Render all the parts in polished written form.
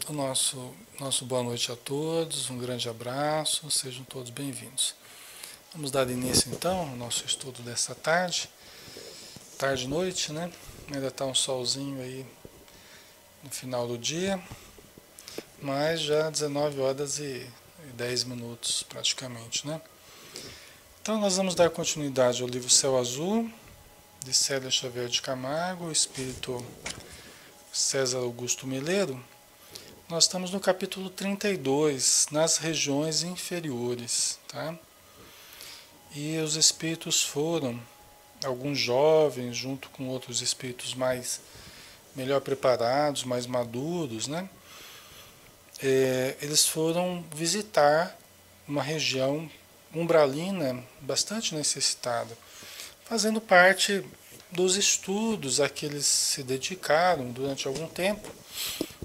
o nosso boa noite a todos, um grande abraço, sejam todos bem-vindos. Vamos dar início então ao nosso estudo dessa tarde, tarde-noite, né? Ainda está um solzinho aí no final do dia, mas já 19 horas e 10 minutos praticamente, né? Então nós vamos dar continuidade ao livro Céu Azul, de Célia Xavier de Camargo, espírito César Augusto Meleiro. Nós estamos no capítulo 32, nas regiões inferiores, tá? E os espíritos foram, alguns jovens, junto com outros espíritos melhor preparados, mais maduros, né? Eles foram visitar uma região umbralina bastante necessitada, fazendo parte dos estudos a que eles se dedicaram durante algum tempo,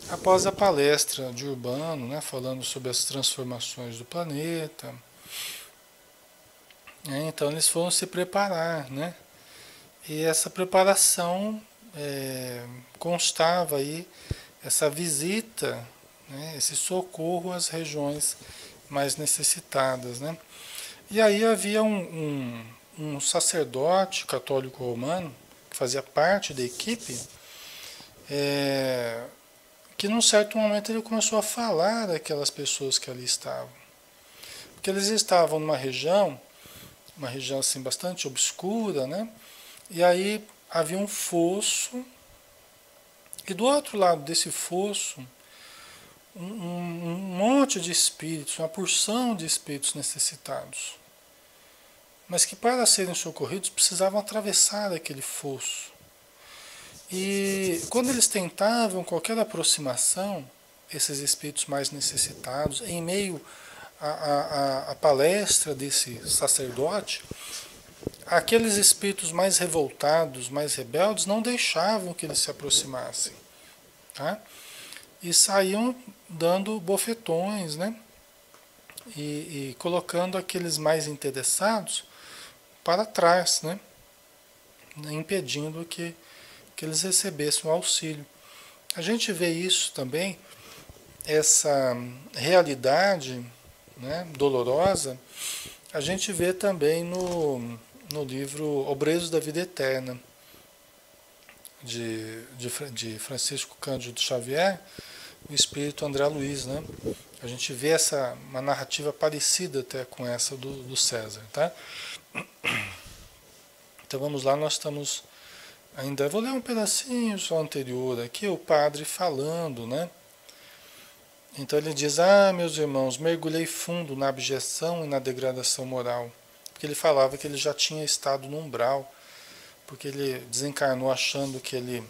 após a palestra de Urbano, né, falando sobre as transformações do planeta. Então eles foram se preparar, né? E essa preparação constava aí essa visita, né, esse socorro às regiões mais necessitadas, né? E aí havia um sacerdote católico romano que fazia parte da equipe, que num certo momento ele começou a falar daquelas pessoas que ali estavam, porque eles estavam numa região, uma região assim bastante obscura, né? E aí havia um fosso, e do outro lado desse fosso um monte de espíritos, uma porção de espíritos necessitados, mas que para serem socorridos precisavam atravessar aquele fosso. E quando eles tentavam qualquer aproximação, esses espíritos mais necessitados, em meio à palestra desse sacerdote, aqueles espíritos mais revoltados, mais rebeldes, não deixavam que eles se aproximassem, tá? E saíam dando bofetões, né? E colocando aqueles mais interessados para trás, né? Impedindo que eles recebessem o auxílio. A gente vê isso também, essa realidade, né, dolorosa, a gente vê também no livro Obreiros da Vida Eterna, de Francisco Cândido Xavier, o espírito André Luiz, né? A gente vê uma narrativa parecida até com essa do César, tá? Então vamos lá, nós estamos ainda, vou ler um pedacinho só anterior aqui, o padre falando, né? Então ele diz: meus irmãos, mergulhei fundo na abjeção e na degradação moral. Porque ele falava que ele já tinha estado no umbral, porque ele desencarnou achando que ele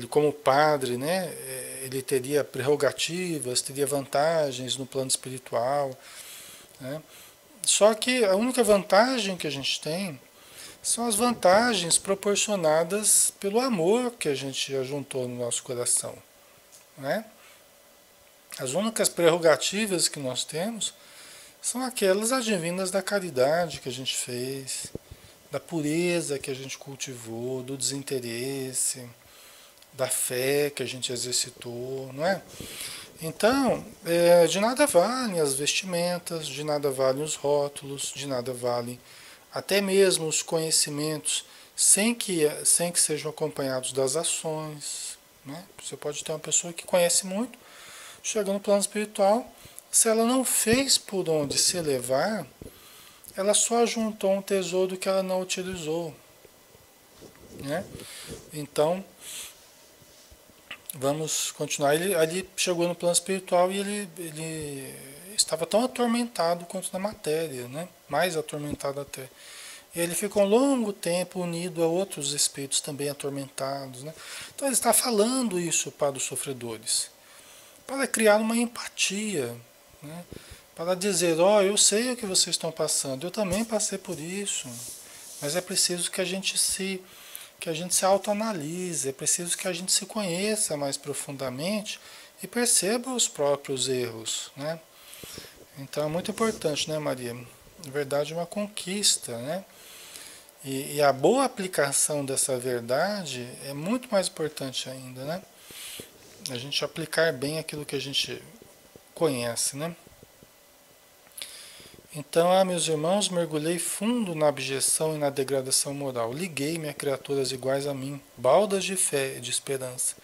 como padre, né, ele teria prerrogativas, teria vantagens no plano espiritual, né? Só que a única vantagem que a gente tem são as vantagens proporcionadas pelo amor que a gente ajuntou no nosso coração, né? As únicas prerrogativas que nós temos são aquelas advindas da caridade que a gente fez, da pureza que a gente cultivou, do desinteresse, da fé que a gente exercitou, não é? Então, de nada valem as vestimentas, de nada valem os rótulos, de nada valem até mesmo os conhecimentos, sem que sejam acompanhados das ações, né? Você pode ter uma pessoa que conhece muito, chega no plano espiritual, se ela não fez por onde se elevar, ela só juntou um tesouro que ela não utilizou, né? Então, vamos continuar. Ele ali chegou no plano espiritual e ele estava tão atormentado quanto na matéria, né? Mais atormentado até. E ele ficou um longo tempo unido a outros espíritos também atormentados, né? Então ele está falando isso para os sofredores, para criar uma empatia, né? Para dizer: eu sei o que vocês estão passando, eu também passei por isso, mas é preciso que a gente se autoanalise, é preciso que a gente se conheça mais profundamente e perceba os próprios erros, né? Então é muito importante, né, Maria? Na verdade, é uma conquista, né? E a boa aplicação dessa verdade é muito mais importante ainda, né? A gente aplicar bem aquilo que a gente conhece, né? Então, meus irmãos, mergulhei fundo na abjeção e na degradação moral. Liguei-me a criaturas iguais a mim, baldas de fé e de esperança.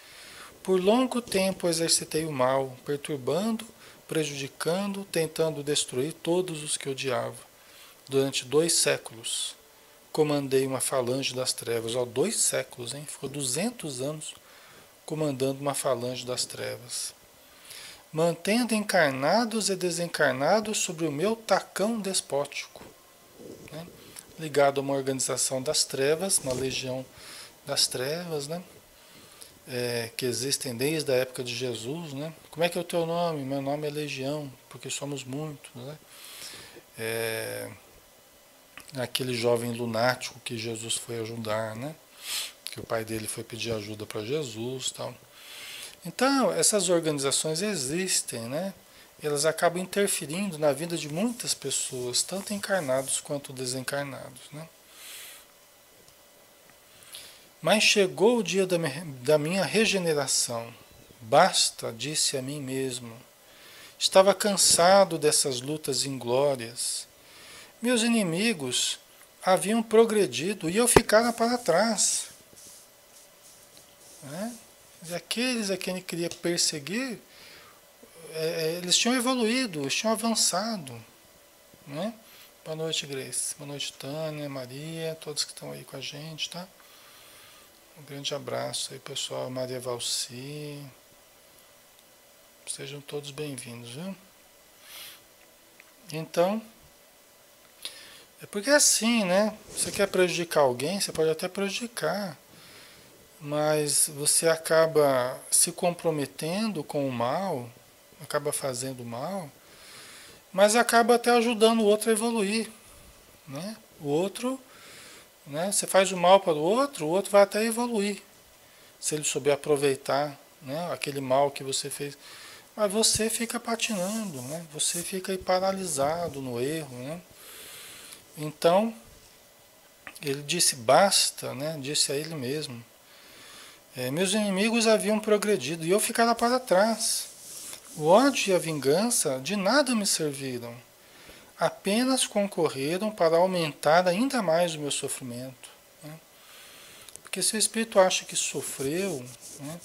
Por longo tempo exercitei o mal, perturbando, prejudicando, tentando destruir todos os que odiava. Durante 2 séculos, comandei uma falange das trevas. Ó, 2 séculos, hein? Ficou 200 anos comandando uma falange das trevas. Mantendo encarnados e desencarnados sobre o meu tacão despótico, né? Ligado a uma organização das trevas, uma legião das trevas, né? Que existem desde a época de Jesus, né? Como é que é o teu nome? Meu nome é Legião, porque somos muitos, né? Aquele jovem lunático que Jesus foi ajudar, né? Que o pai dele foi pedir ajuda para Jesus, tal. Então, essas organizações existem, né? Elas acabam interferindo na vida de muitas pessoas, tanto encarnados quanto desencarnados, né? Mas chegou o dia da minha regeneração. Basta, disse a mim mesmo. Estava cansado dessas lutas inglórias. Meus inimigos haviam progredido e eu ficara para trás, né? E aqueles a quem ele queria perseguir, eles tinham evoluído, eles tinham avançado, né? Boa noite, Grace. Boa noite, Tânia, Maria, todos que estão aí com a gente, tá? Um grande abraço aí, pessoal. Maria Valci. Sejam todos bem-vindos, viu? Então, é porque é assim, né? Você quer prejudicar alguém, você pode até prejudicar, mas você acaba se comprometendo com o mal, acaba fazendo mal, mas acaba até ajudando o outro a evoluir, né? O outro, né? Você faz o mal para o outro vai até evoluir, se ele souber aproveitar, né? Aquele mal que você fez. Mas você fica patinando, né? Você fica aí paralisado no erro, né? Então, ele disse basta, né? Disse a ele mesmo. Meus inimigos haviam progredido e eu ficava para trás. O ódio e a vingança de nada me serviram. Apenas concorreram para aumentar ainda mais o meu sofrimento, né? Porque se o espírito acha que sofreu, né?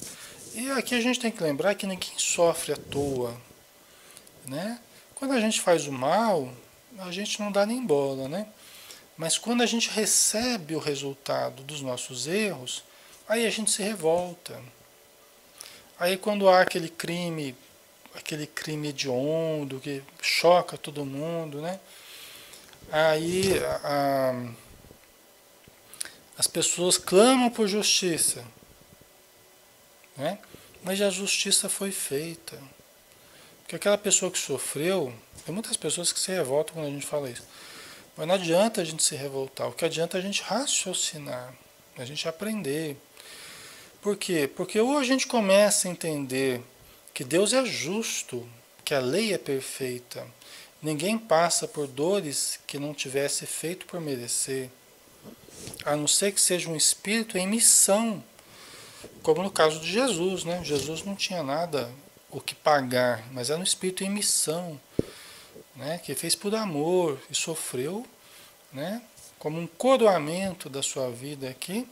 E aqui a gente tem que lembrar que ninguém sofre à toa, né? Quando a gente faz o mal, a gente não dá nem bola, né? Mas quando a gente recebe o resultado dos nossos erros, aí a gente se revolta. Aí quando há aquele crime hediondo que choca todo mundo, né? Aí as pessoas clamam por justiça, né? Mas a justiça foi feita. Porque aquela pessoa que sofreu, tem muitas pessoas que se revoltam quando a gente fala isso. Mas não adianta a gente se revoltar, o que adianta é a gente raciocinar, a gente aprender. Por quê? Porque ou a gente começa a entender que Deus é justo, que a lei é perfeita, ninguém passa por dores que não tivesse feito por merecer, a não ser que seja um espírito em missão, como no caso de Jesus, né? Jesus não tinha nada o que pagar, mas era um espírito em missão, né? Que fez por amor e sofreu, né? Como um coroamento da sua vida aqui,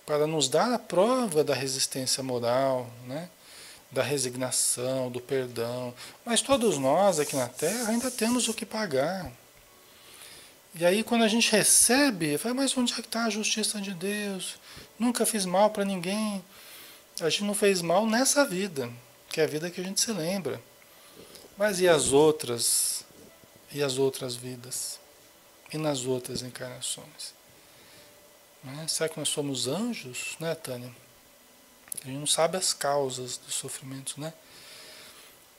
para nos dar a prova da resistência moral, né? Da resignação, do perdão. Mas todos nós aqui na Terra ainda temos o que pagar. E aí quando a gente recebe, fala, mas onde é que está a justiça de Deus? Nunca fiz mal para ninguém. A gente não fez mal nessa vida, que é a vida que a gente se lembra. Mas e as outras? E as outras vidas? E nas outras encarnações? Né? Será que nós somos anjos, né, Tânia? A gente não sabe as causas do sofrimento, né?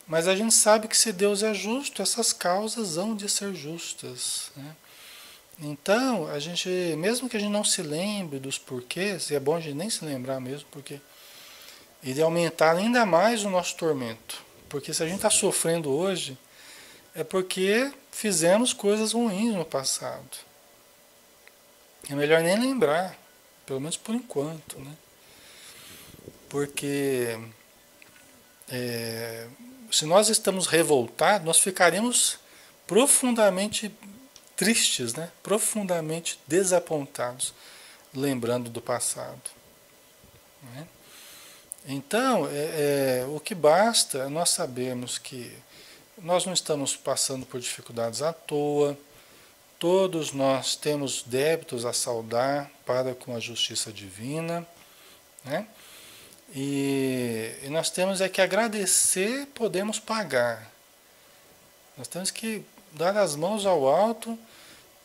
Mas a gente sabe que se Deus é justo, essas causas hão de ser justas, né? Então, a gente, mesmo que a gente não se lembre dos porquês, e é bom a gente nem se lembrar mesmo, porque iria aumentar ainda mais o nosso tormento. Porque se a gente está sofrendo hoje, é porque fizemos coisas ruins no passado. É melhor nem lembrar, pelo menos por enquanto, né? Porque se nós estamos revoltados, nós ficaremos profundamente tristes, né? Profundamente desapontados, lembrando do passado. Né? Então, o que basta é nós sabermos que nós não estamos passando por dificuldades à toa, todos nós temos débitos a saldar para com a justiça divina, né? E nós temos que agradecer, podemos pagar. Nós temos que dar as mãos ao alto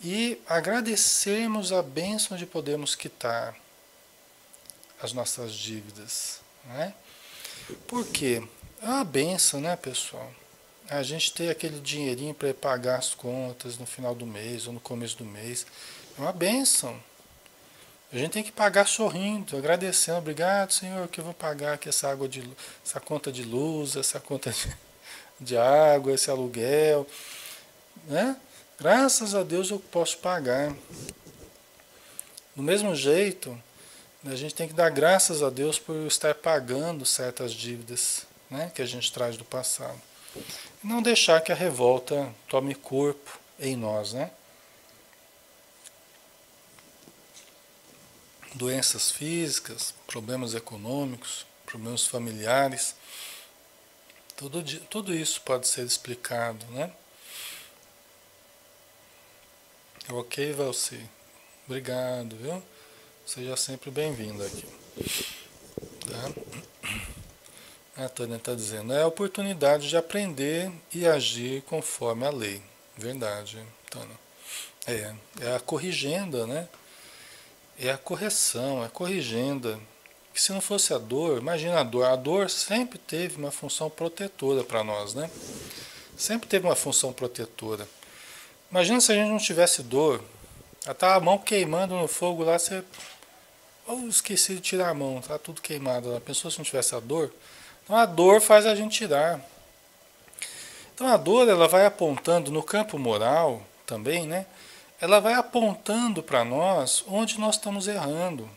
e agradecermos a bênção de podermos quitar as nossas dívidas, né? Por quê? É uma bênção, né, pessoal? A gente ter aquele dinheirinho para pagar as contas no final do mês ou no começo do mês. É uma bênção. A gente tem que pagar sorrindo, agradecendo. Obrigado, Senhor, que eu vou pagar aqui essa conta de luz, essa conta de água, esse aluguel, né? Graças a Deus eu posso pagar. Do mesmo jeito, a gente tem que dar graças a Deus por estar pagando certas dívidas, né, que a gente traz do passado. E não deixar que a revolta tome corpo em nós, né? Doenças físicas, problemas econômicos, problemas familiares, tudo isso pode ser explicado, né? Ok, Valci? Obrigado, viu? Seja sempre bem-vindo aqui. Tá? A Tânia está dizendo, é a oportunidade de aprender e agir conforme a lei. Verdade, Tânia. É a corrigenda, né? É a correção, é a corrigenda. Que se não fosse a dor, imagina a dor sempre teve uma função protetora para nós, né? Sempre teve uma função protetora. Imagina se a gente não tivesse dor, tá a mão queimando no fogo lá, você... Oh, esqueci de tirar a mão, tá tudo queimado lá. Pensou se não tivesse a dor? Então a dor faz a gente tirar. Então a dor, ela vai apontando no campo moral também, né? Ela vai apontando para nós onde nós estamos errando,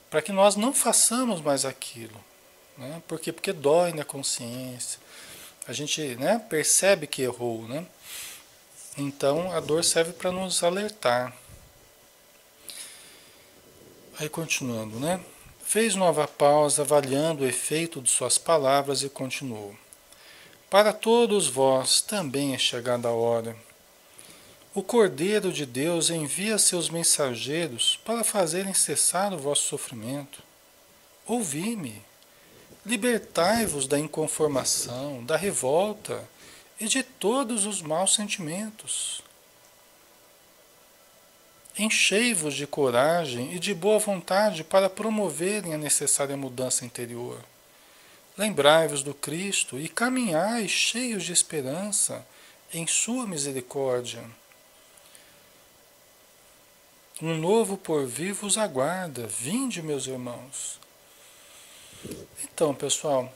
para que nós não façamos mais aquilo, né? Por quê? Porque dói na consciência, a gente, né, percebe que errou, né? Então a dor serve para nos alertar. Aí continuando, né? Fez nova pausa, avaliando o efeito de suas palavras e continuou. Para todos vós também é chegada a hora. O Cordeiro de Deus envia seus mensageiros para fazerem cessar o vosso sofrimento. Ouvi-me, libertai-vos da inconformação, da revolta e de todos os maus sentimentos. Enchei-vos de coragem e de boa vontade para promoverem a necessária mudança interior. Lembrai-vos do Cristo e caminhai cheios de esperança em sua misericórdia. Um novo porvir vos aguarda. Vinde, meus irmãos. Então, pessoal,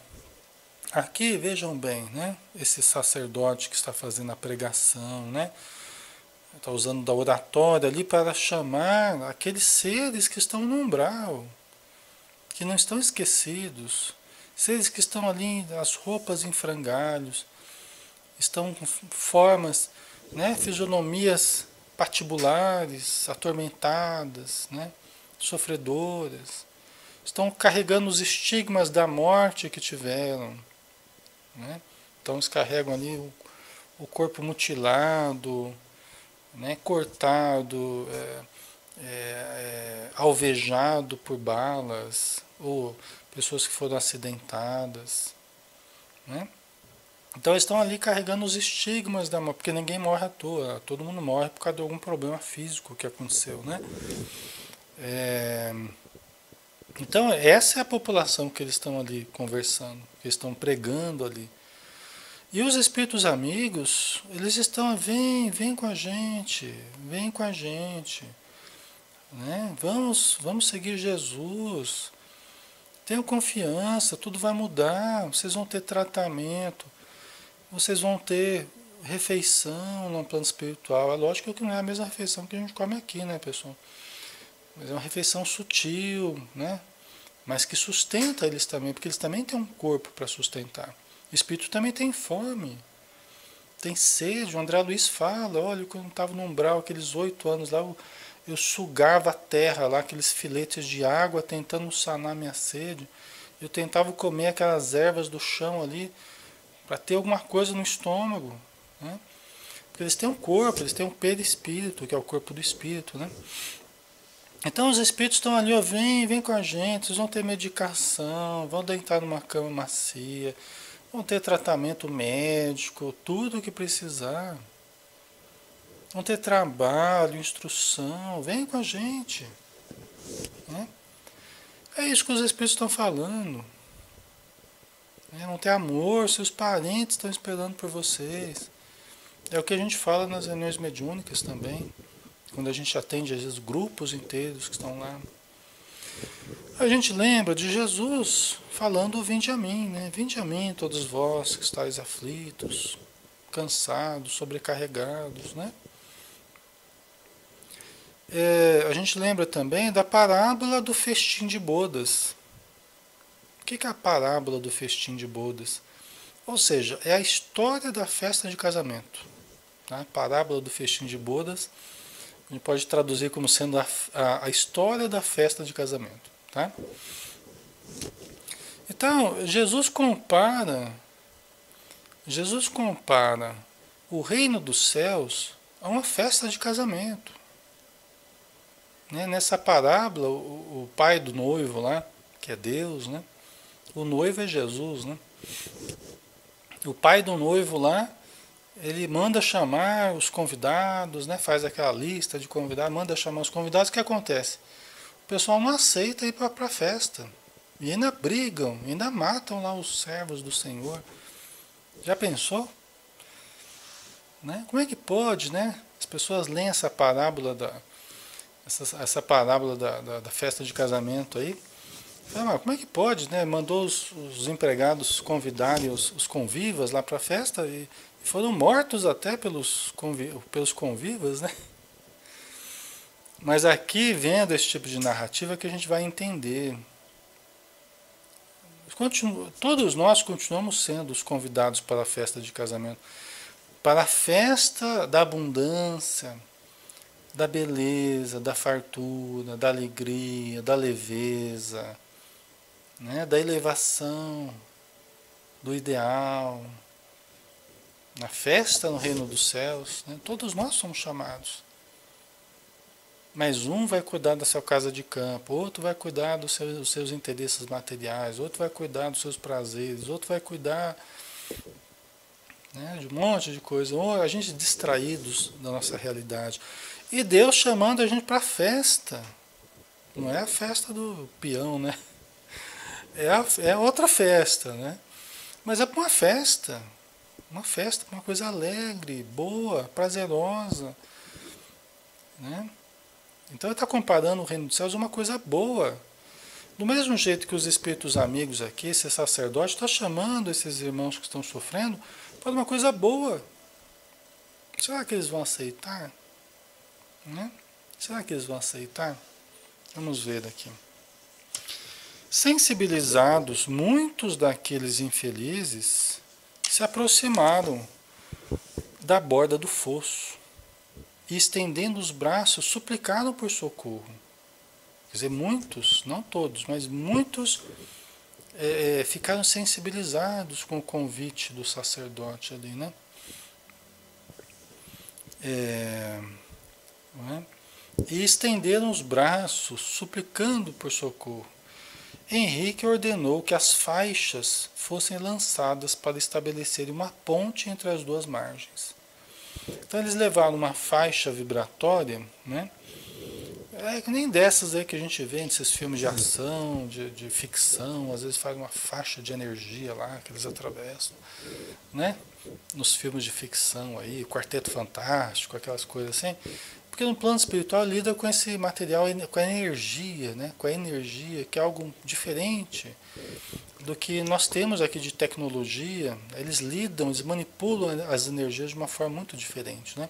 aqui vejam bem, né? Esse sacerdote que está fazendo a pregação, né? Está usando da oratória ali para chamar aqueles seres que estão no umbral, que não estão esquecidos, seres que estão ali, as roupas em frangalhos, estão com formas, né? Fisionomias patibulares, atormentadas, né? Sofredoras, estão carregando os estigmas da morte que tiveram, né? Então eles carregam ali o corpo mutilado, né? Cortado, alvejado por balas, ou pessoas que foram acidentadas, né? Então eles estão ali carregando os estigmas da morte, porque ninguém morre à toa, todo mundo morre por causa de algum problema físico que aconteceu, né? Então essa é a população que eles estão ali conversando, que eles estão pregando ali. E os espíritos amigos, eles estão, vem com a gente, né? Vamos seguir Jesus, tenham confiança, tudo vai mudar, vocês vão ter tratamento, vocês vão ter refeição no plano espiritual. É lógico que não é a mesma refeição que a gente come aqui, né, pessoal? Mas é uma refeição sutil, né? mas que sustenta eles também, porque eles também têm um corpo para sustentar. O espírito também tem fome, tem sede. O André Luiz fala, olha, quando eu estava no umbral, aqueles 8 anos lá, eu sugava a terra lá, aqueles filetes de água, tentando sanar minha sede. Eu tentava comer aquelas ervas do chão ali, para ter alguma coisa no estômago, né? Porque eles têm um corpo, eles têm um perispírito, que é o corpo do espírito, né? Então os espíritos estão ali, ó, vem com a gente, vocês vão ter medicação, vão deitar numa cama macia, vão ter tratamento médico, tudo o que precisar. Vão ter trabalho, instrução, vem com a gente, né? É isso que os espíritos estão falando. Vão ter amor, seus parentes estão esperando por vocês. É o que a gente fala nas reuniões mediúnicas também, quando a gente atende às vezes grupos inteiros que estão lá. A gente lembra de Jesus falando, vinde a mim, né? Vinde a mim, todos vós que estáis aflitos, cansados, sobrecarregados, né? A gente lembra também da parábola do festim de bodas. O que é a parábola do festim de bodas? Ou seja, é a história da festa de casamento. Tá? Parábola do festim de bodas, a gente pode traduzir como sendo a história da festa de casamento. Tá? Então, Jesus compara o reino dos céus a uma festa de casamento. Né? Nessa parábola, o pai do noivo lá, que é Deus, né? O noivo é Jesus, né? O pai do noivo lá, ele manda chamar os convidados, né? Faz aquela lista de convidados, manda chamar os convidados. O que acontece? O pessoal não aceita ir para a festa. E ainda brigam, ainda matam lá os servos do Senhor. Já pensou? Né? Como é que pode, né? As pessoas leem essa parábola essa parábola da festa de casamento aí. Fala, como é que pode, né? Mandou os empregados convidarem os convivas lá para a festa e foram mortos até pelos convivas, né? Mas aqui, vendo esse tipo de narrativa, que a gente vai entender. Todos nós continuamos sendo os convidados para a festa de casamento. Para a festa da abundância, da beleza, da fartura, da alegria, da leveza, né? Da elevação, do ideal. Na festa no reino dos céus, né? Todos nós somos chamados. Mas um vai cuidar da sua casa de campo, outro vai cuidar dos seus interesses materiais, outro vai cuidar dos seus prazeres, outro vai cuidar, né, de um monte de coisa. Ou a gente distraídos da nossa realidade. E Deus chamando a gente para a festa. Não é a festa do peão, né? É outra festa, né? Mas é para uma festa. Uma festa, uma coisa alegre, boa, prazerosa, né? Então ele está comparando o reino dos céus a uma coisa boa. Do mesmo jeito que os espíritos amigos aqui, esse sacerdote está chamando esses irmãos que estão sofrendo para uma coisa boa. Será que eles vão aceitar? Né? Será que eles vão aceitar? Vamos ver aqui. Sensibilizados, muitos daqueles infelizes se aproximaram da borda do fosso e, estendendo os braços, suplicaram por socorro. Quer dizer, muitos, não todos, mas muitos ficaram sensibilizados com o convite do sacerdote ali, né? Né? E estenderam os braços, suplicando por socorro. Henrique ordenou que as faixas fossem lançadas para estabelecer uma ponte entre as duas margens. Então eles levaram uma faixa vibratória, né? Que nem dessas aí que a gente vê nesses filmes de ação, de ficção, às vezes faz uma faixa de energia lá que eles atravessam, né? Nos filmes de ficção aí, Quarteto Fantástico, aquelas coisas assim. Porque no plano espiritual lida com esse material, com a energia, né? Com a energia, que é algo diferente do que nós temos aqui de tecnologia. Eles manipulam as energias de uma forma muito diferente, né?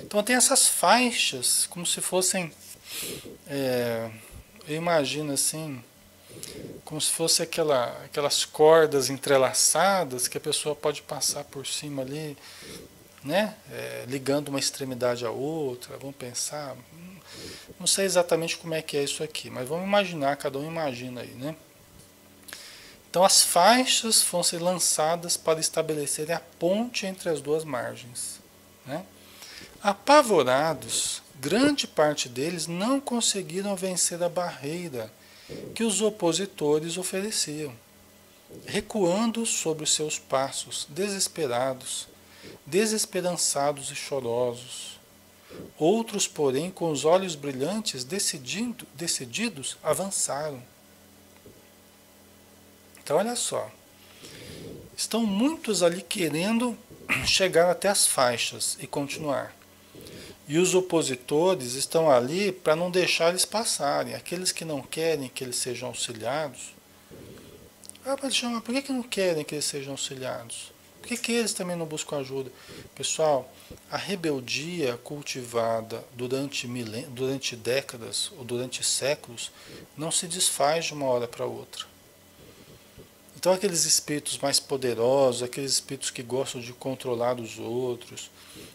Então tem essas faixas, como se fossem, eu imagino assim, como se fosse aquelas cordas entrelaçadas que a pessoa pode passar por cima ali, né? Ligando uma extremidade à outra. Vamos pensar. Não sei exatamente como é que é isso aqui, mas vamos imaginar, cada um imagina aí, né? Então as faixas vão ser lançadas para estabelecerem a ponte entre as duas margens, né? Apavorados, grande parte deles não conseguiram vencer a barreira que os opositores ofereciam, recuando sobre os seus passos, desesperados, desesperançados e chorosos. Outros, porém, com os olhos brilhantes, decididos, avançaram. Então, olha só, estão muitos ali querendo chegar até as faixas e continuar. E os opositores estão ali para não deixar eles passarem. Aqueles que não querem que eles sejam auxiliados. Ah, mas chama, por que não querem que eles sejam auxiliados? Por que eles também não buscam ajuda? Pessoal, a rebeldia cultivada durante décadas ou durante séculos não se desfaz de uma hora para outra. Então aqueles espíritos mais poderosos, aqueles espíritos que gostam de controlar os outros,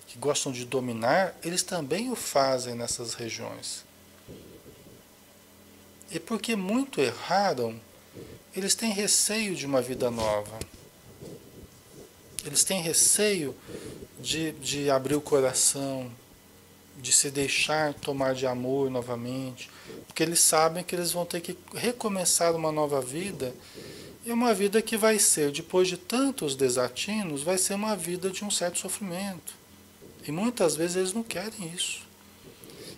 que gostam de dominar, eles também o fazem nessas regiões. E porque muito erraram, eles têm receio de uma vida nova. Eles têm receio de abrir o coração, de se deixar tomar de amor novamente, porque eles sabem que eles vão ter que recomeçar uma nova vida. E uma vida que vai ser, depois de tantos desatinos, vai ser uma vida de um certo sofrimento. E muitas vezes eles não querem isso.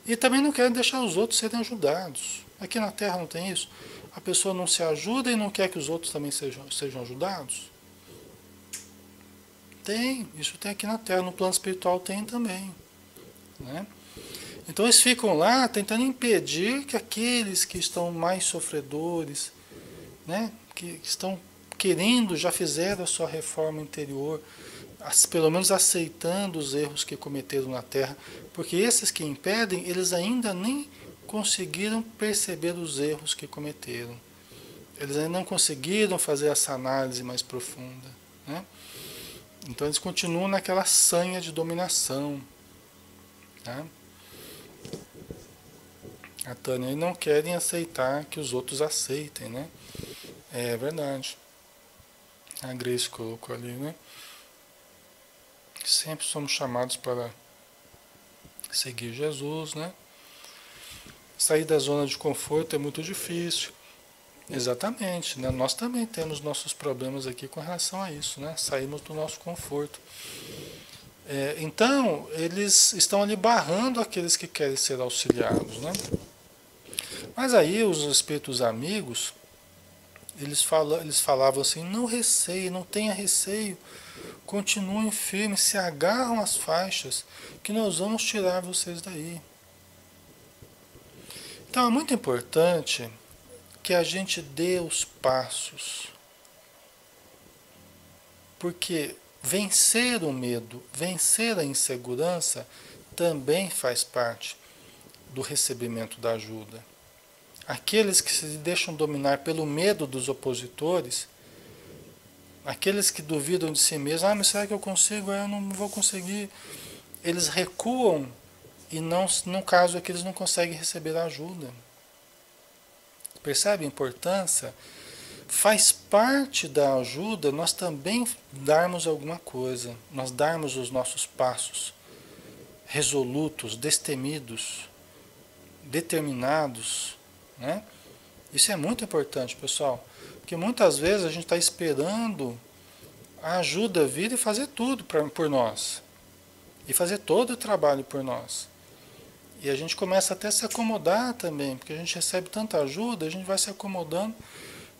E também não querem deixar os outros serem ajudados. Aqui na Terra não tem isso. A pessoa não se ajuda e não quer que os outros também sejam ajudados. Tem, isso tem aqui na Terra. No plano espiritual tem também. Né? Então eles ficam lá tentando impedir que aqueles que estão mais sofredores, né? Que estão querendo, já fizeram a sua reforma interior, pelo menos aceitando os erros que cometeram na Terra, porque esses que impedem, eles ainda nem conseguiram perceber os erros que cometeram. Eles ainda não conseguiram fazer essa análise mais profunda, né? Então eles continuam naquela sanha de dominação, né? A Tânia, e não querem aceitar que os outros aceitem, né? É verdade. A Grace colocou ali, né? Sempre somos chamados para seguir Jesus, né? Sair da zona de conforto é muito difícil. Exatamente, né? Nós também temos nossos problemas aqui com relação a isso, né? Saímos do nosso conforto. Então, eles estão ali barrando aqueles que querem ser auxiliados, né? Mas aí os espíritos amigos, eles falavam assim, não receie, não tenha receio, continuem firmes, se agarram às faixas, que nós vamos tirar vocês daí. Então é muito importante que a gente dê os passos, porque vencer o medo, vencer a insegurança, também faz parte do recebimento da ajuda. Aqueles que se deixam dominar pelo medo dos opositores, aqueles que duvidam de si mesmos, mas será que eu consigo? Eu não vou conseguir. Eles recuam e não, no caso aqui eles não conseguem receber ajuda. Percebe a importância? Faz parte da ajuda nós também darmos alguma coisa, nós darmos os nossos passos resolutos, destemidos, determinados, né? Isso é muito importante, pessoal, porque muitas vezes a gente está esperando a ajuda vir e fazer tudo por nós, e fazer todo o trabalho por nós. E a gente começa até a se acomodar também, porque a gente recebe tanta ajuda, a gente vai se acomodando,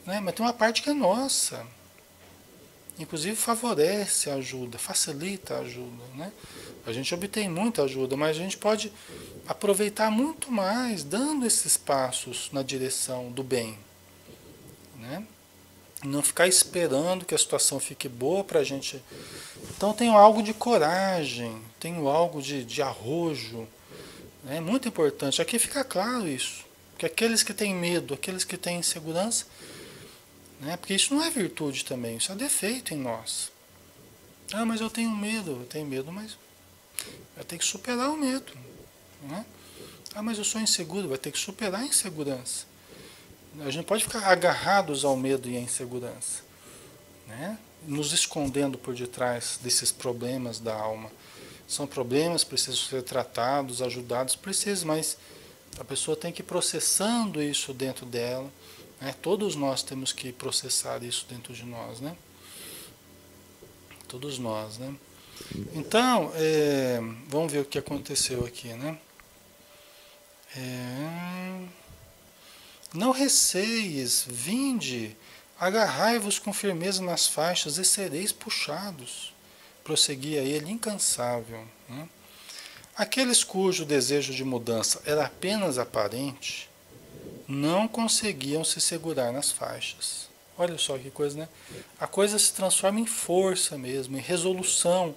né? Mas tem uma parte que é nossa, inclusive favorece a ajuda, facilita a ajuda, né? A gente obtém muita ajuda, mas a gente pode aproveitar muito mais dando esses passos na direção do bem, né? Não ficar esperando que a situação fique boa para a gente. Então tenho algo de coragem, tenho algo de arrojo, é muito importante. Aqui fica claro isso, que aqueles que têm medo, aqueles que têm insegurança, né? Porque isso não é virtude também, isso é defeito em nós. Ah, mas eu tenho medo, mas vai ter que superar o medo, né? Ah, mas eu sou inseguro, vai ter que superar a insegurança. A gente pode ficar agarrados ao medo e à insegurança, né? Nos escondendo por detrás desses problemas da alma. São problemas, precisam ser tratados, ajudados, precisam, mas a pessoa tem que ir processando isso dentro dela, né? Todos nós temos que processar isso dentro de nós, né? Todos nós, né? Então, vamos ver o que aconteceu aqui, né? É, não receis, vinde, agarrai-vos com firmeza nas faixas e sereis puxados. Prosseguia ele incansável, né? Aqueles cujo desejo de mudança era apenas aparente, não conseguiam se segurar nas faixas. Olha só que coisa, né? A coisa se transforma em força mesmo, em resolução.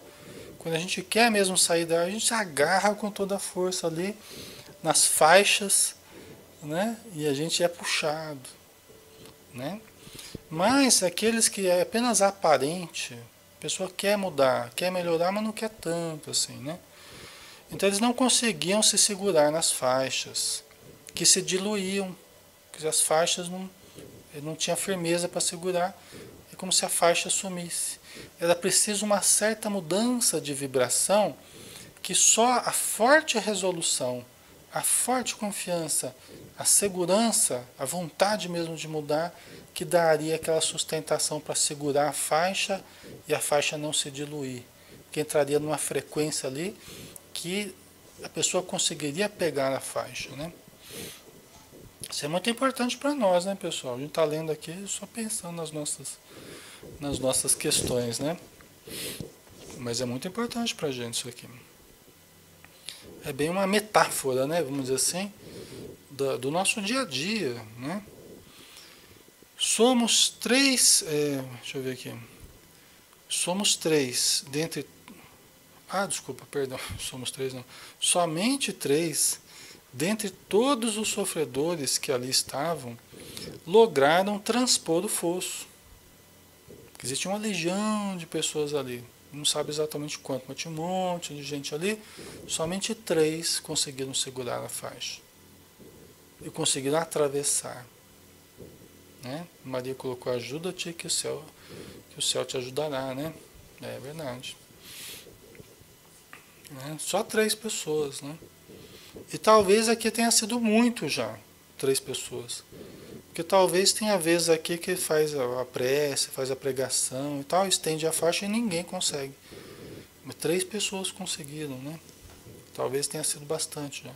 Quando a gente quer mesmo sair daí, a gente se agarra com toda a força ali nas faixas, né? E a gente é puxado, né? Mas aqueles que é apenas aparente, a pessoa quer mudar, quer melhorar, mas não quer tanto assim, né? Então eles não conseguiam se segurar nas faixas, que se diluíam, que as faixas não tinha firmeza para segurar, é como se a faixa sumisse. Era preciso uma certa mudança de vibração que só a forte resolução, a forte confiança, a segurança, a vontade mesmo de mudar, que daria aquela sustentação para segurar a faixa e a faixa não se diluir. Que entraria numa frequência ali que a pessoa conseguiria pegar a faixa, né? Isso é muito importante para nós, né, pessoal? A gente está lendo aqui só pensando nas nossas questões, né? Mas é muito importante para a gente isso aqui. É bem uma metáfora, né? Vamos dizer assim, do nosso dia a dia, né? Somos três, deixa eu ver aqui. Somos três dentre. Ah, desculpa, perdão. Somos três, não. Somente três dentre todos os sofredores que ali estavam lograram transpor o fosso. Existe uma legião de pessoas ali. Não sabe exatamente quanto, mas tinha um monte de gente ali. Somente três conseguiram segurar a faixa. E conseguiram atravessar. Né? Maria colocou: ajuda-te que o céu te ajudará, né? É verdade. Né? Só três pessoas, né? E talvez aqui tenha sido muito já, três pessoas. Porque talvez tenha vezes aqui que faz a prece, faz a pregação e tal, estende a faixa e ninguém consegue. Mas três pessoas conseguiram, né? Talvez tenha sido bastante já.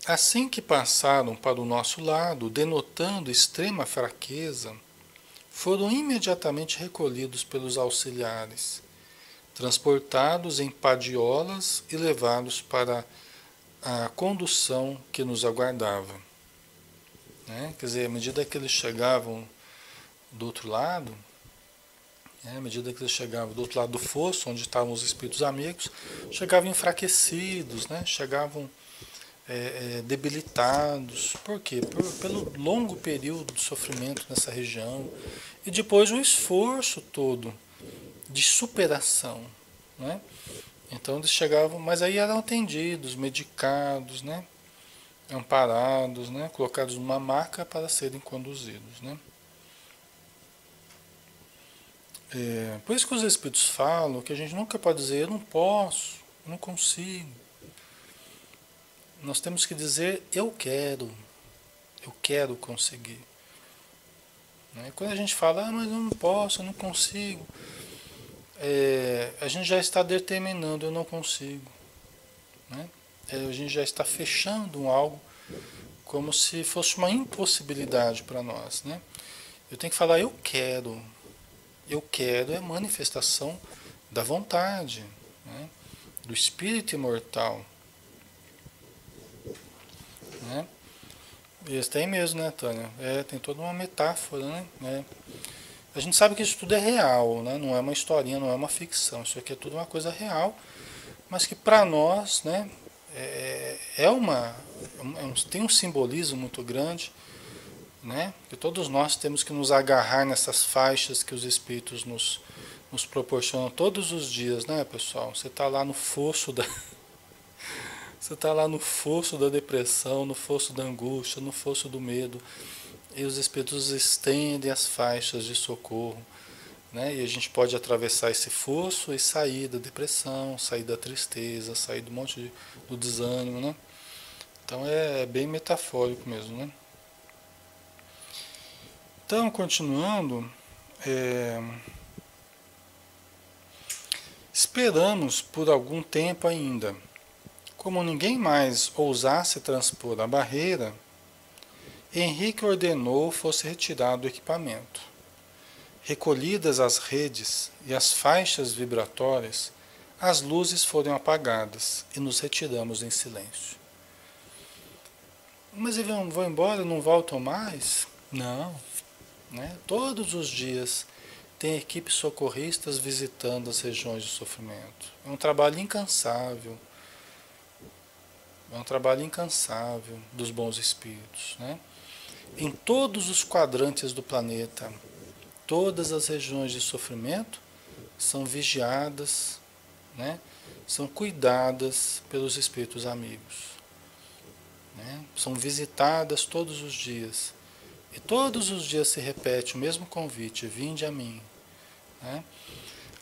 Assim que passaram para o nosso lado, denotando extrema fraqueza, foram imediatamente recolhidos pelos auxiliares, transportados em padiolas e levados para a condução que nos aguardava. Né? Quer dizer, à medida que eles chegavam do outro lado, à medida que eles chegavam do outro lado do fosso, onde estavam os espíritos amigos, chegavam enfraquecidos, né? Chegavam debilitados. Por quê? Pelo longo período de sofrimento nessa região e depois o esforço todo de superação, né? Então eles chegavam, mas aí eram atendidos, medicados, né? Amparados, né? Colocados numa maca para serem conduzidos, né? Por isso que os Espíritos falam que a gente nunca pode dizer eu não posso, eu não consigo. Nós temos que dizer eu quero conseguir. Né? Quando a gente fala, mas eu não posso, eu não consigo, a gente já está determinando eu não consigo. Né? A gente já está fechando algo como se fosse uma impossibilidade para nós. Né? Eu tenho que falar eu quero. Eu quero é manifestação da vontade, né? Do espírito imortal. Né? Isso tem mesmo, né, Tânia? Tem toda uma metáfora, né? A gente sabe que isso tudo é real, né? Não é uma historinha, não é uma ficção. Isso aqui é tudo uma coisa real mas que para nós, né, é uma, tem um simbolismo muito grande, né, que todos nós temos que nos agarrar nessas faixas que os espíritos nos proporcionam todos os dias, né, pessoal? Você está lá no fosso da, você está lá no fosso da depressão, no fosso da angústia, no fosso do medo, e os espíritos estendem as faixas de socorro, né? E a gente pode atravessar esse fosso e sair da depressão, sair da tristeza, sair do do desânimo, né? Então é bem metafórico mesmo, né? Então, continuando, é, esperamos por algum tempo ainda. Como ninguém mais ousasse transpor a barreira, Henrique ordenou fosse retirado o equipamento. Recolhidas as redes e as faixas vibratórias, as luzes foram apagadas e nos retiramos em silêncio. Mas eles vão embora, não voltam mais? Não, né? Todos os dias tem equipes socorristas visitando as regiões de sofrimento. É um trabalho incansável. É um trabalho incansável dos bons espíritos, né? Em todos os quadrantes do planeta, todas as regiões de sofrimento são vigiadas, né? São cuidadas pelos espíritos amigos, né? São visitadas todos os dias. E todos os dias se repete o mesmo convite: vinde a mim, né?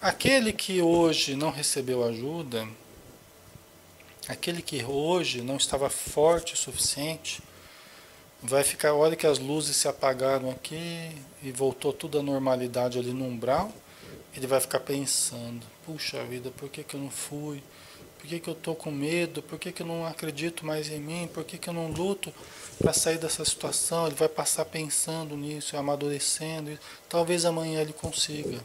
Aquele que hoje não recebeu ajuda, aquele que hoje não estava forte o suficiente, vai ficar, a hora que as luzes se apagaram aqui e voltou tudo à normalidade ali no umbral, ele vai ficar pensando: puxa vida, por que que eu não fui? Por que que eu estou com medo? Por que que eu não acredito mais em mim? Por que que eu não luto para sair dessa situação? Ele vai passar pensando nisso, amadurecendo. Talvez amanhã ele consiga.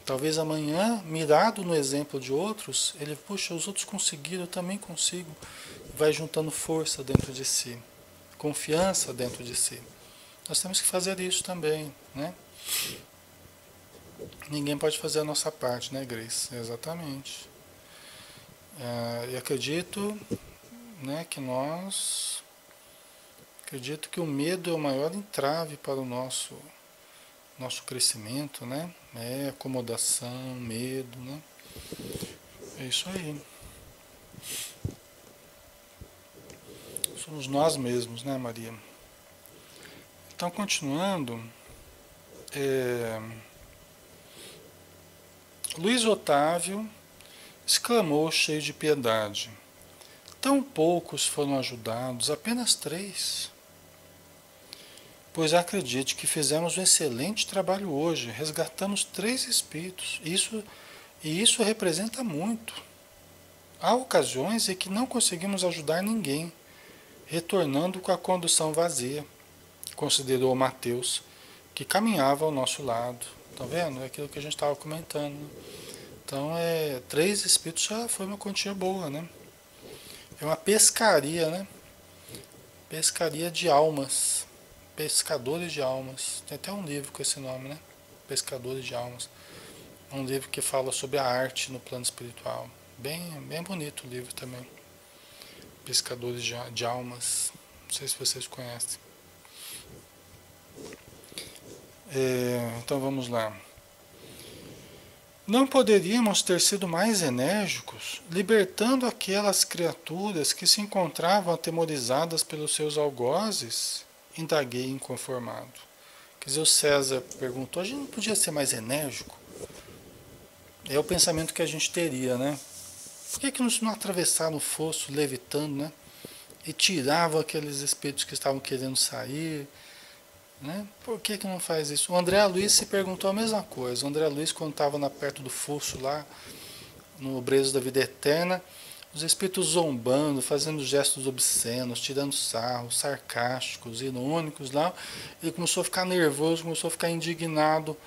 Talvez amanhã, mirado no exemplo de outros, ele, puxa, os outros conseguiram, eu também consigo. Vai juntando força dentro de si, confiança dentro de si. Nós temos que fazer isso também, né? Ninguém pode fazer a nossa parte, né, Grace? Exatamente. E acredito, né, acredito que o medo é o maior entrave para o nosso crescimento, né? É acomodação, medo, né? É isso aí. Somos nós mesmos, né, Maria? Então, continuando, é, Luiz Otávio exclamou cheio de piedade: tão poucos foram ajudados, apenas 3. Pois acredite que fizemos um excelente trabalho hoje, resgatamos 3 espíritos. Isso representa muito. Há ocasiões em que não conseguimos ajudar ninguém, retornando com a condução vazia, considerou Mateus, que caminhava ao nosso lado. Tá vendo? É aquilo que a gente estava comentando. Então, 3 espíritos já foi uma quantia boa, né? É uma pescaria, né? Pescaria de almas. Pescadores de almas. Tem até um livro com esse nome, né? Pescadores de almas. Um livro que fala sobre a arte no plano espiritual. Bem bonito o livro também. Pescadores de almas. Não sei se vocês conhecem. Então vamos lá. Não poderíamos ter sido mais enérgicos, libertando aquelas criaturas que se encontravam atemorizadas pelos seus algozes? Indaguei inconformado. Quer dizer, o César perguntou: a gente não podia ser mais enérgico? É o pensamento que a gente teria, né? Por que que não atravessaram o fosso levitando, né? E tiravam aqueles espíritos que estavam querendo sair, né? Por que que não faz isso? O André Luiz se perguntou a mesma coisa. O André Luiz, quando estava perto do fosso lá, no Brejo da Vida Eterna, os espíritos zombando, fazendo gestos obscenos, tirando sarro, sarcásticos, irônicos lá, ele começou a ficar nervoso, começou a ficar indignado.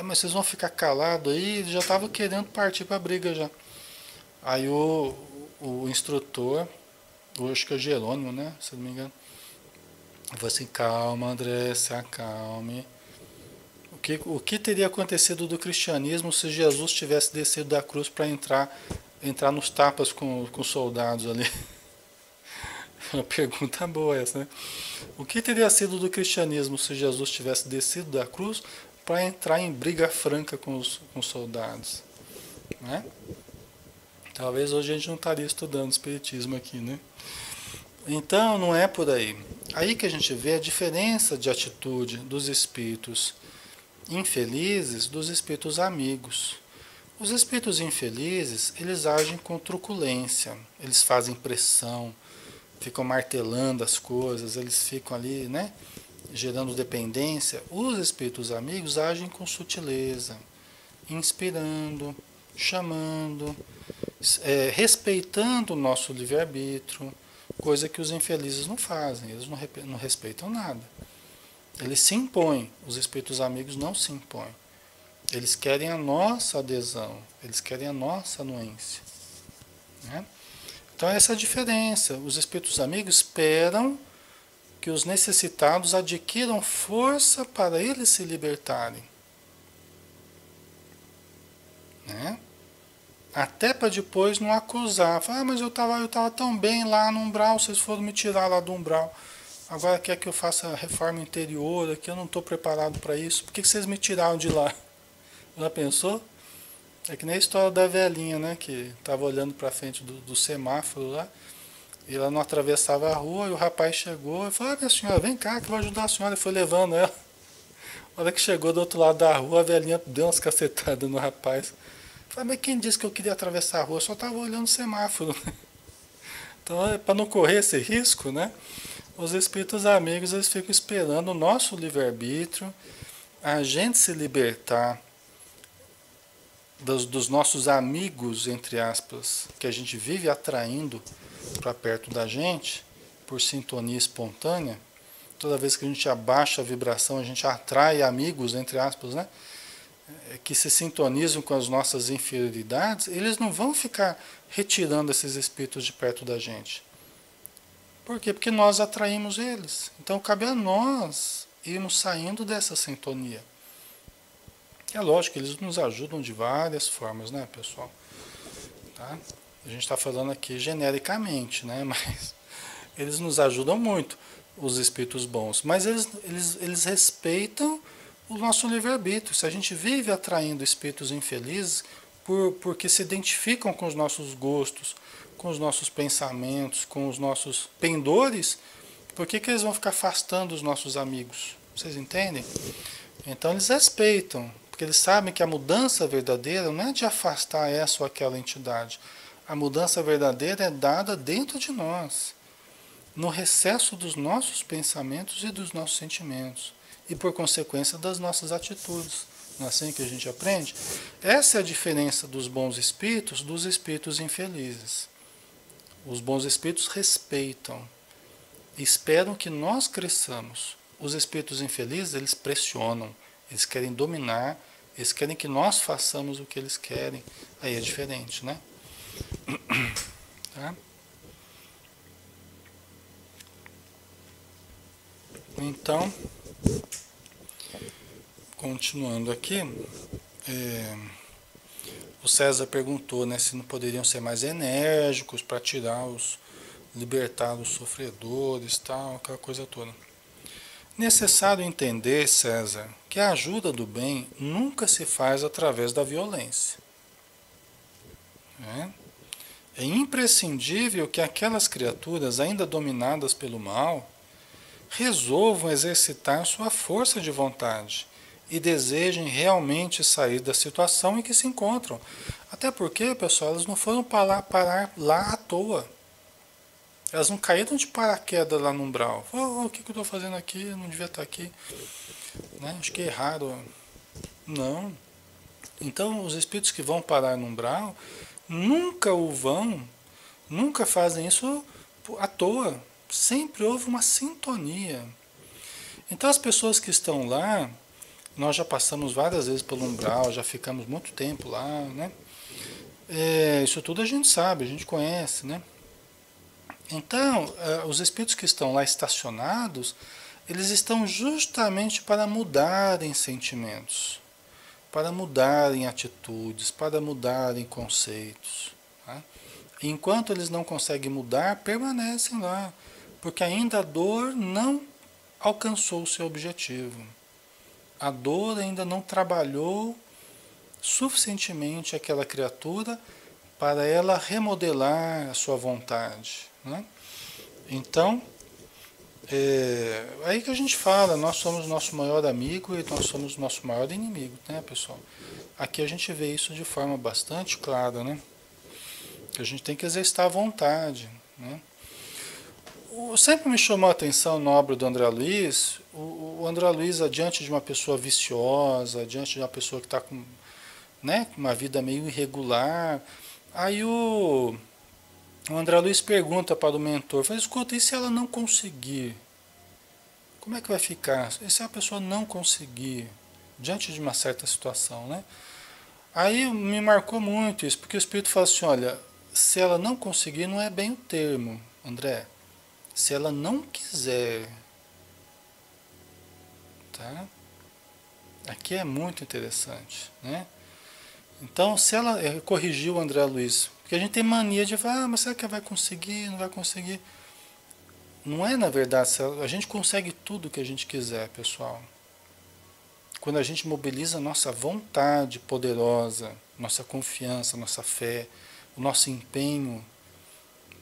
Mas vocês vão ficar calados aí? Ele já estava querendo partir para a briga já. Aí o instrutor, acho que é Jerônimo, né? Se não me engano, falou assim: calma, André, se acalme. O que teria acontecido do cristianismo se Jesus tivesse descido da cruz para entrar nos tapas com os soldados ali? Uma pergunta boa essa, né? O que teria sido do cristianismo se Jesus tivesse descido da cruz para entrar em briga franca com os soldados? Né? Talvez hoje a gente não estaria estudando espiritismo aqui, né? Então não é por aí. Aí que a gente vê a diferença de atitude dos espíritos infelizes dos espíritos amigos. Os espíritos infelizes, eles agem com truculência, eles fazem pressão, ficam martelando as coisas, eles ficam ali, né, gerando dependência. Os espíritos amigos agem com sutileza, inspirando, chamando, respeitando o nosso livre-arbítrio, coisa que os infelizes não fazem, eles não respeitam nada. Eles se impõem, os espíritos amigos não se impõem. Eles querem a nossa adesão, eles querem a nossa anuência. Né? Então essa é a diferença. Os espíritos amigos esperam que os necessitados adquiram força para eles se libertarem. Né? Até para depois não acusar. Falar, mas eu tava tão bem lá no umbral, vocês foram me tirar lá do umbral. Agora quer que eu faça reforma interior aqui, eu não estou preparado para isso. Por que vocês me tiraram de lá? Já pensou? É que nem a história da velhinha, né? Que estava olhando para frente do semáforo lá. E ela não atravessava a rua e o rapaz chegou e falou, minha senhora, vem cá que eu vou ajudar a senhora. E foi levando ela. A hora que chegou do outro lado da rua, a velhinha deu umas cacetadas no rapaz. Falei, mas quem disse que eu queria atravessar a rua? Eu só estava olhando o semáforo. Então, para não correr esse risco, né? Os espíritos amigos, eles ficam esperando o nosso livre-arbítrio, a gente se libertar dos nossos amigos, entre aspas, que a gente vive atraindo para perto da gente, por sintonia espontânea. Toda vez que a gente abaixa a vibração, a gente atrai amigos, entre aspas, né? Que se sintonizam com as nossas inferioridades, eles não vão ficar retirando esses espíritos de perto da gente. Por quê? Porque nós atraímos eles. Então cabe a nós irmos saindo dessa sintonia. É lógico que eles nos ajudam de várias formas, né, pessoal? Tá? A gente está falando aqui genericamente, né? Mas eles nos ajudam muito, os espíritos bons. Mas eles respeitam o nosso livre-arbítrio. Se a gente vive atraindo espíritos infelizes porque se identificam com os nossos gostos, com os nossos pensamentos, com os nossos pendores, por que eles vão ficar afastando os nossos amigos? Vocês entendem? Então eles respeitam, porque eles sabem que a mudança verdadeira não é de afastar essa ou aquela entidade. A mudança verdadeira é dada dentro de nós, no recesso dos nossos pensamentos e dos nossos sentimentos, e por consequência das nossas atitudes. Não é assim que a gente aprende? Essa é a diferença dos bons espíritos dos espíritos infelizes. Os bons espíritos respeitam, esperam que nós cresçamos. Os espíritos infelizes, eles pressionam, eles querem dominar, eles querem que nós façamos o que eles querem. Aí é diferente, né? Tá? Então, continuando aqui, o César perguntou, né, se não poderiam ser mais enérgicos para libertar os sofredores, tal, aquela coisa toda. Necessário entender, César, que a ajuda do bem nunca se faz através da violência. Né? É imprescindível que aquelas criaturas ainda dominadas pelo mal resolvam exercitar sua força de vontade e desejem realmente sair da situação em que se encontram. Até porque, pessoal, elas não foram parar lá à toa. Elas não caíram de paraquedas lá no umbral. O que eu estou fazendo aqui? Eu não devia estar aqui. Né? Acho que é errado. Não. Então, os espíritos que vão parar no umbral nunca fazem isso à toa. Sempre houve uma sintonia. Então, as pessoas que estão lá, nós já passamos várias vezes pelo umbral, já ficamos muito tempo lá, né? Isso tudo a gente sabe, a gente conhece, né? Então, os espíritos que estão lá estacionados, eles estão justamente para mudarem sentimentos, para mudarem atitudes, para mudarem conceitos. Tá? Enquanto eles não conseguem mudar, permanecem lá, porque ainda a dor não alcançou o seu objetivo. A dor ainda não trabalhou suficientemente aquela criatura para ela remodelar a sua vontade. Né? Então, aí que a gente fala, nós somos nosso maior amigo e nós somos nosso maior inimigo, né, pessoal? Aqui a gente vê isso de forma bastante clara, né? Que a gente tem que exercitar a vontade, né? Sempre me chamou a atenção na obra do André Luiz, o André Luiz, diante de uma pessoa viciosa, diante de uma pessoa que está com, né, uma vida meio irregular, aí o André Luiz pergunta para o mentor, fala, escuta, e se ela não conseguir? Como é que vai ficar? E se a pessoa não conseguir, diante de uma certa situação, né? Aí me marcou muito isso, porque o Espírito fala assim, olha, se ela não conseguir, não é bem o termo, André. Se ela não quiser, tá? Aqui é muito interessante, né? Então, se ela corrigiu o André Luiz, porque a gente tem mania de falar, mas será que ela vai conseguir? Não vai conseguir? Não é, na verdade, a gente consegue tudo o que a gente quiser, pessoal. Quando a gente mobiliza a nossa vontade poderosa, nossa confiança, nossa fé, o nosso empenho,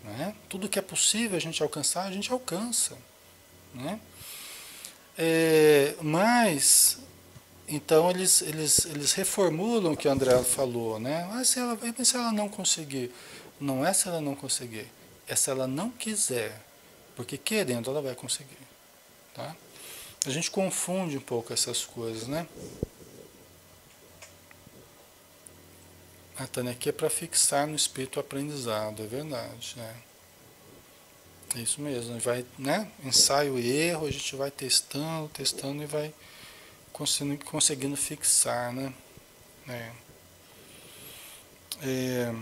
né? Tudo que é possível a gente alcançar, a gente alcança. Né? Mas, então eles reformulam o que o André falou, né? Mas se ela não conseguir, não é se ela não conseguir, é se ela não quiser, porque querendo ela vai conseguir. Tá? A gente confunde um pouco essas coisas, né? A Tânia aqui é para fixar no espírito o aprendizado, é verdade. É isso mesmo, a gente vai, né? Ensaio e erro, a gente vai testando, testando e vai conseguindo fixar, né? É, é,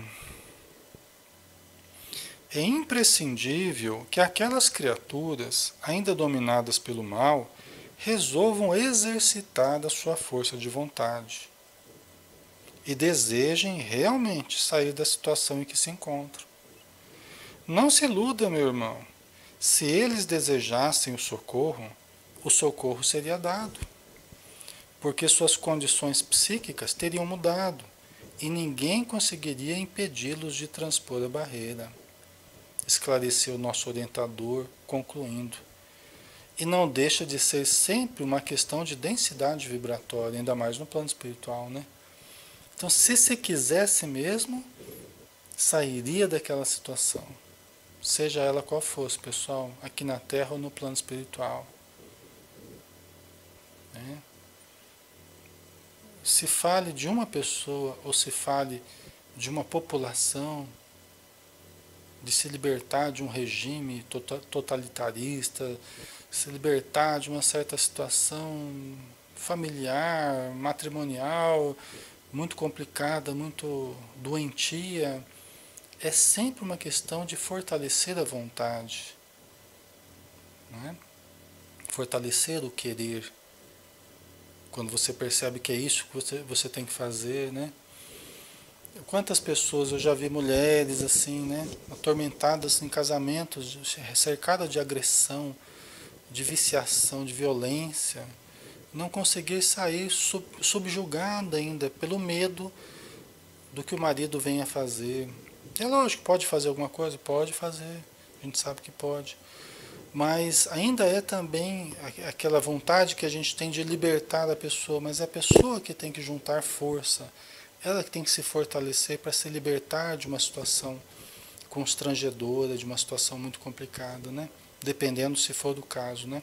é imprescindível que aquelas criaturas, ainda dominadas pelo mal, resolvam exercitar a sua força de vontade e desejem realmente sair da situação em que se encontram. Não se iluda, meu irmão. Se eles desejassem o socorro seria dado, porque suas condições psíquicas teriam mudado e ninguém conseguiria impedi-los de transpor a barreira. Esclareceu o nosso orientador, concluindo. E não deixa de ser sempre uma questão de densidade vibratória, ainda mais no plano espiritual, né? Então, se se quisesse mesmo, sairia daquela situação. Seja ela qual fosse, pessoal, aqui na Terra ou no plano espiritual. Né? Se fale de uma pessoa ou se fale de uma população, de se libertar de um regime totalitarista, se libertar de uma certa situação familiar, matrimonial, muito complicada, muito doentia, é sempre uma questão de fortalecer a vontade, né? Fortalecer o querer. Quando você percebe que é isso que você tem que fazer, né? Quantas pessoas eu já vi mulheres assim, né? Atormentadas em casamentos, cercadas de agressão, de viciação, de violência, não conseguir sair subjugada ainda pelo medo do que o marido venha fazer. É lógico, pode fazer alguma coisa? Pode fazer, a gente sabe que pode. Mas ainda é também aquela vontade que a gente tem de libertar a pessoa, mas é a pessoa que tem que juntar força, ela que tem que se fortalecer para se libertar de uma situação constrangedora, de uma situação muito complicada, né? Dependendo se for do caso, né?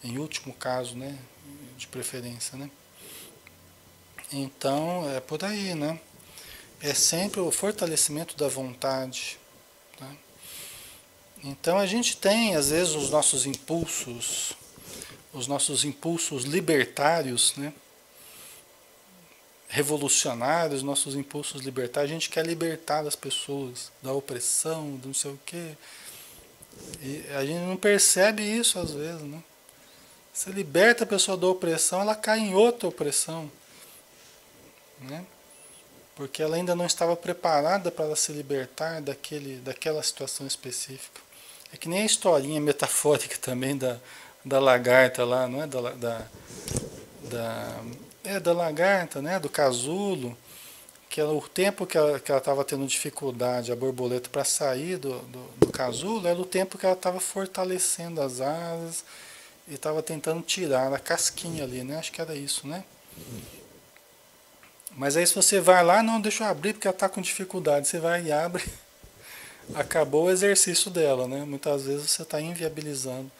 Em último caso, né? De preferência, né? Então, é por aí, né? É sempre o fortalecimento da vontade, tá? Então a gente tem, às vezes, os nossos impulsos libertários, né? Revolucionários, nossos impulsos libertários, a gente quer libertar as pessoas da opressão, do não sei o quê. E a gente não percebe isso às vezes, né? Você liberta a pessoa da opressão, ela cai em outra opressão, né? Porque ela ainda não estava preparada para se libertar daquela situação específica. É que nem a historinha metafórica também da lagarta lá, não é? Da lagarta, né? Do casulo, que o tempo que ela estava tendo dificuldade, a borboleta, para sair do casulo, era o tempo que ela estava fortalecendo as asas e estava tentando tirar a casquinha ali, né? Acho que era isso, né? Mas aí se você vai lá, não, deixa eu abrir porque ela está com dificuldade. Você vai e abre, acabou o exercício dela, né? Muitas vezes você está inviabilizando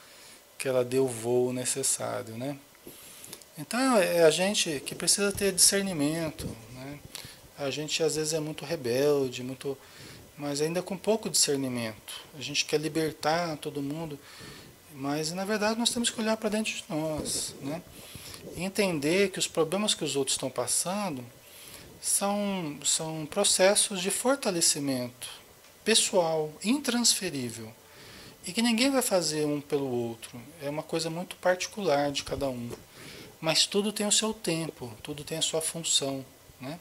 que ela dê o voo necessário, né? Então é a gente que precisa ter discernimento, né? A gente às vezes é muito rebelde, muito, mas ainda com pouco discernimento. A gente quer libertar todo mundo, mas na verdade nós temos que olhar para dentro de nós, né? E entender que os problemas que os outros estão passando são processos de fortalecimento pessoal, intransferível. E que ninguém vai fazer um pelo outro. É uma coisa muito particular de cada um. Mas tudo tem o seu tempo, tudo tem a sua função, né?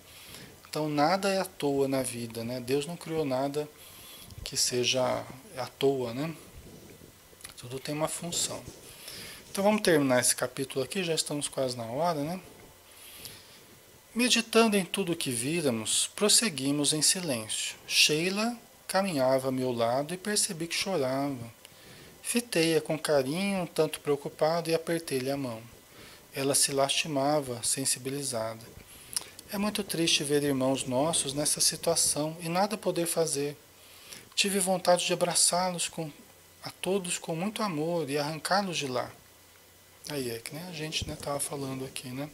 Então nada é à toa na vida, né? Deus não criou nada que seja à toa, né? Tudo tem uma função. Então vamos terminar esse capítulo aqui, já estamos quase na hora, né? Meditando em tudo o que víramos, prosseguimos em silêncio. Sheila caminhava a meu lado e percebi que chorava. Fitei-a com carinho, um tanto preocupado, e apertei-lhe a mão. Ela se lastimava, sensibilizada. É muito triste ver irmãos nossos nessa situação e nada poder fazer. Tive vontade de abraçá-los a todos com muito amor e arrancá-los de lá. Aí é que nem a gente estava falando aqui, né?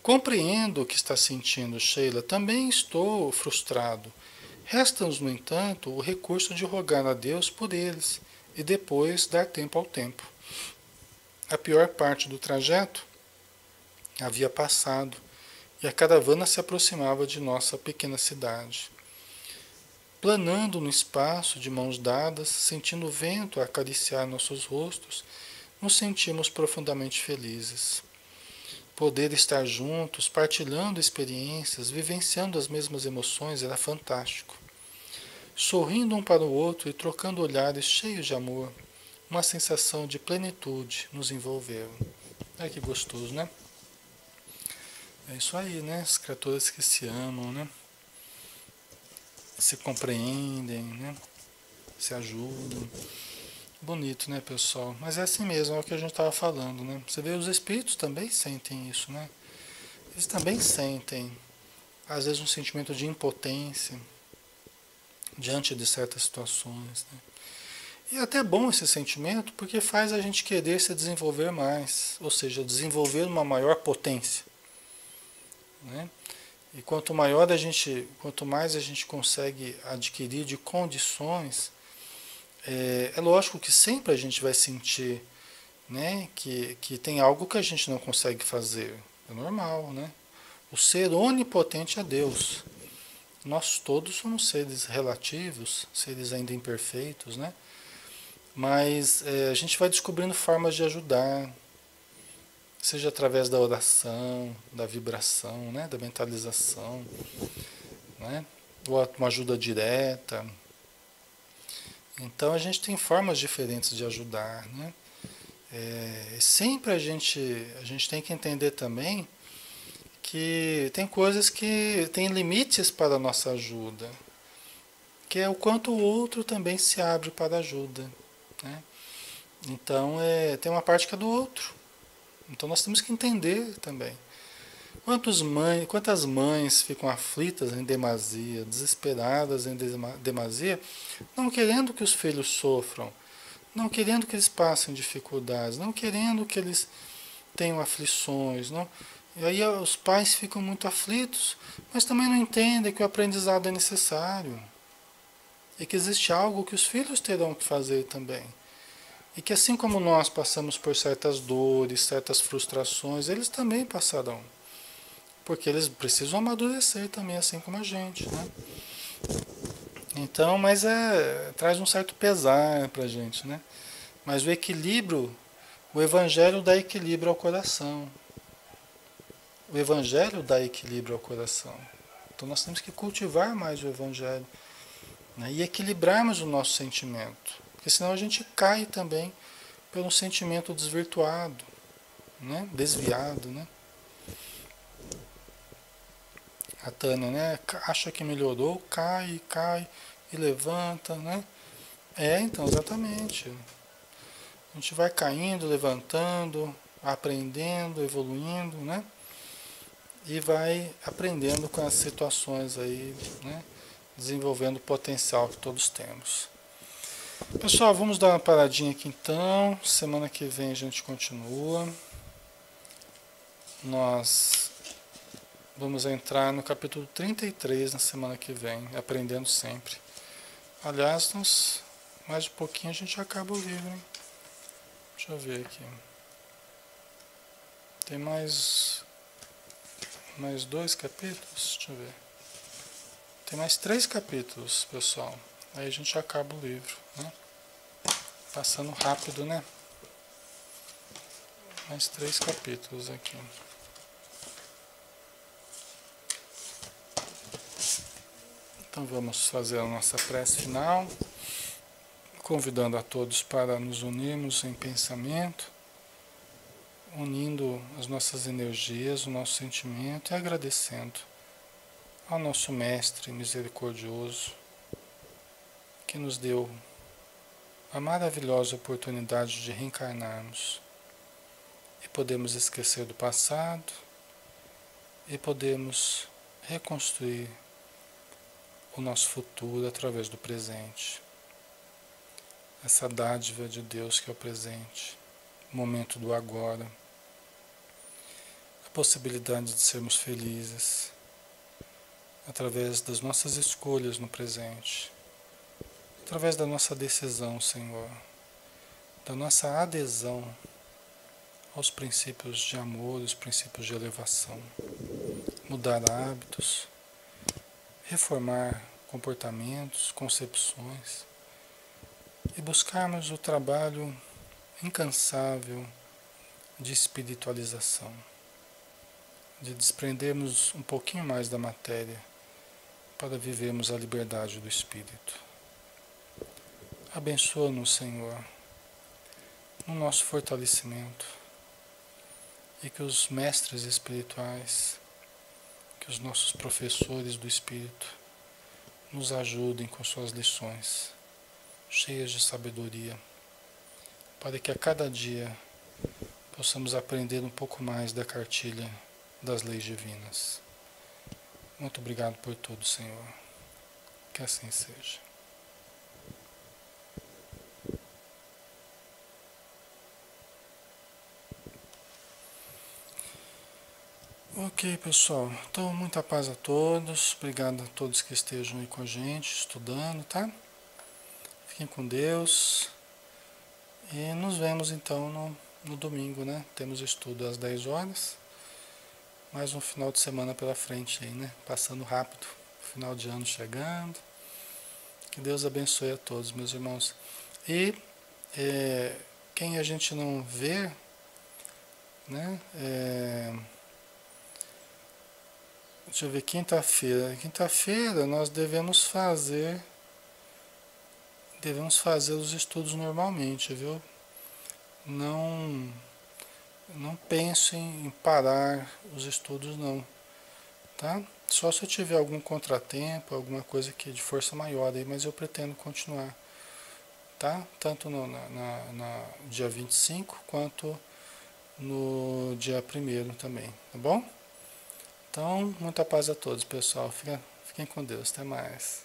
Compreendo o que está sentindo, Sheila. Também estou frustrado. Resta-nos, no entanto, o recurso de rogar a Deus por eles e depois dar tempo ao tempo. A pior parte do trajeto havia passado e a caravana se aproximava de nossa pequena cidade. Planando no espaço, de mãos dadas, sentindo o vento acariciar nossos rostos, nos sentimos profundamente felizes. Poder estar juntos, partilhando experiências, vivenciando as mesmas emoções era fantástico. Sorrindo um para o outro e trocando olhares cheios de amor, uma sensação de plenitude nos envolveu. Ai, que gostoso, né? É isso aí, né? As criaturas que se amam, né? Se compreendem, né? Se ajudam. Bonito, né, pessoal? Mas é assim mesmo, é o que a gente estava falando, né? Você vê, os espíritos também sentem isso, né? Eles também sentem, às vezes, um sentimento de impotência diante de certas situações, né? E é até bom esse sentimento, porque faz a gente querer se desenvolver mais, ou seja, desenvolver uma maior potência, né? E quanto mais a gente consegue adquirir de condições, é lógico que sempre a gente vai sentir, né, que tem algo que a gente não consegue fazer. É normal, né? O ser onipotente é Deus. Nós todos somos seres relativos, seres ainda imperfeitos, né? Mas a gente vai descobrindo formas de ajudar, seja através da oração, da vibração, né, da mentalização, né, ou uma ajuda direta. Então a gente tem formas diferentes de ajudar, né? Sempre a gente tem que entender também que tem coisas que têm limites para a nossa ajuda, que é o quanto o outro também se abre para a ajuda, né? Então tem uma parte que é do outro. Então nós temos que entender também. Quantas mães ficam aflitas em demasia, desesperadas em demasia, não querendo que os filhos sofram, não querendo que eles passem dificuldades, não querendo que eles tenham aflições, não? E aí os pais ficam muito aflitos, mas também não entendem que o aprendizado é necessário e que existe algo que os filhos terão que fazer também. E que assim como nós passamos por certas dores, certas frustrações, eles também passarão. Porque eles precisam amadurecer também, assim como a gente, né? Então, mas traz um certo pesar pra gente, né? Mas o equilíbrio, o evangelho dá equilíbrio ao coração. O evangelho dá equilíbrio ao coração. Então nós temos que cultivar mais o evangelho, né? E equilibrarmos o nosso sentimento. Porque senão a gente cai também pelo sentimento desvirtuado, né? Desviado, né? A Tânia, né? Acha que melhorou, cai e levanta, né? Então, exatamente. A gente vai caindo, levantando, aprendendo, evoluindo, né? E vai aprendendo com as situações aí, né? Desenvolvendo o potencial que todos temos. Pessoal, vamos dar uma paradinha aqui então. Semana que vem a gente continua. Nós vamos entrar no capítulo 33 na semana que vem, aprendendo sempre. Aliás, mais um pouquinho a gente acaba o livro, hein? Deixa eu ver aqui. Tem mais dois capítulos? Deixa eu ver. Tem mais 3 capítulos, pessoal. Aí a gente acaba o livro, né? Passando rápido, né? Mais 3 capítulos aqui. Então vamos fazer a nossa prece final, convidando a todos para nos unirmos em pensamento, unindo as nossas energias, o nosso sentimento e agradecendo ao nosso Mestre misericordioso que nos deu a maravilhosa oportunidade de reencarnarmos e podemos esquecer do passado e podemos reconstruir o nosso futuro através do presente. Essa dádiva de Deus que é o presente, o momento do agora, a possibilidade de sermos felizes através das nossas escolhas no presente, através da nossa decisão, Senhor, da nossa adesão aos princípios de amor, os princípios de elevação, mudar hábitos, reformar comportamentos, concepções e buscarmos o trabalho incansável de espiritualização, de desprendermos um pouquinho mais da matéria para vivermos a liberdade do Espírito. Abençoa-nos, Senhor, no nosso fortalecimento e que os mestres espirituais, que os nossos professores do Espírito nos ajudem com suas lições, cheias de sabedoria, para que a cada dia possamos aprender um pouco mais da cartilha das leis divinas. Muito obrigado por tudo, Senhor. Que assim seja. Ok, pessoal. Então, muita paz a todos. Obrigado a todos que estejam aí com a gente, estudando, tá? Fiquem com Deus. E nos vemos então no domingo, né? Temos estudo às 10 horas. Mais um final de semana pela frente aí, né? Passando rápido. Final de ano chegando. Que Deus abençoe a todos, meus irmãos. E quem a gente não vê, né? Deixa eu ver, quinta-feira. Quinta-feira nós devemos fazer os estudos normalmente, viu? Não pensem em parar os estudos não, tá? Só se eu tiver algum contratempo, alguma coisa que de força maior aí, mas eu pretendo continuar, tá? Tanto na dia 25 quanto no dia 1º também, tá bom? Então, muita paz a todos, pessoal. Fiquem com Deus. Até mais.